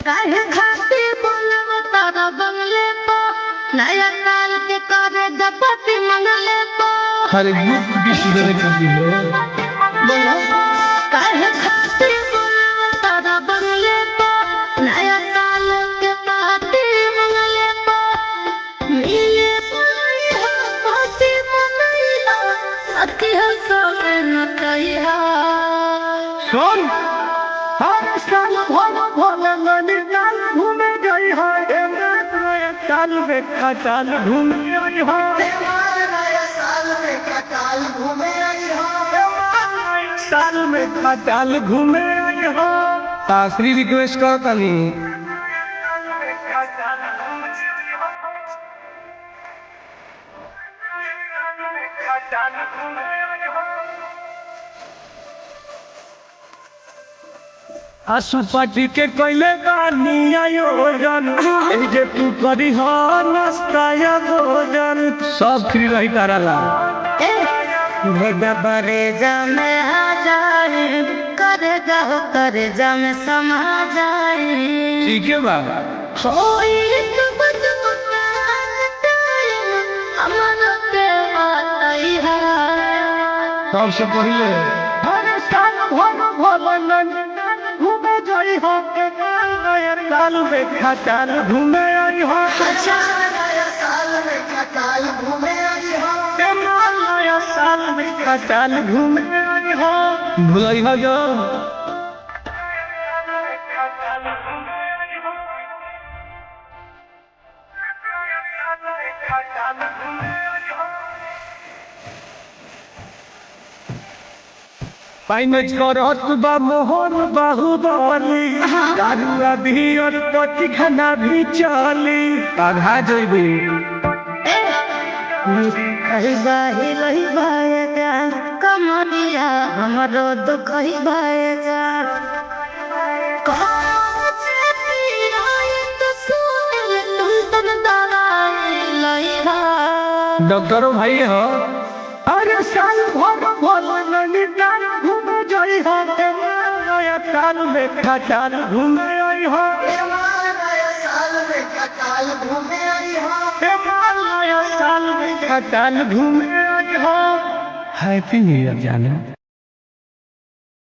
काहे खातिर बोलब तारा बंगले पो नया साल के करे गपति मंगले पो हर ग्रुप डिसीजन कर दिलो बोलो काहे खातिर बोलब तारा बंगले पो नया साल के पार्टी मंगले पो मिले पुरई हो पार्टी मनैला सती हो सोए न कहिया सुन हर साल भोला नैनीताल घूमे गई है नया साल में खटाल घूमे गई है साल में खटाल घूमे गई है आखिरी रिक्वेस्ट कर तनी आसु पार्टी के कोइले बानी आयोजन ए जे तू करी हो नाश्ता या भोजन सब फ्री रही ताराला बरे जामे जाए करे जामे समा जाए ठीक है बा होई तो बदमुना अमन पे आई है सबसे पहले हर साल भोला नैनीताल घूमे गई हो नया साल में खटाल घूमे आई हो नया साल में खटाल घूमे आई हो नया साल में खटाल घूमे आई हो भुलाई हो जो फाइनेंस करत बा मोहन बाहुबली दारुआ भी और टटी खाना भी चली आधा जइबी बाही लही भाएगा कमरिया हमरो दुख ही भाएगा डॉक्टरों भाई हो अरे साल भर भोला नैनीताल घूमे जाई हो नया साल में खटाल घूमे आई हो नया साल में खटाल घूमे आई हो नया साल में खटाल घूमे आई हो हैप्पी न्यू ईयर जाने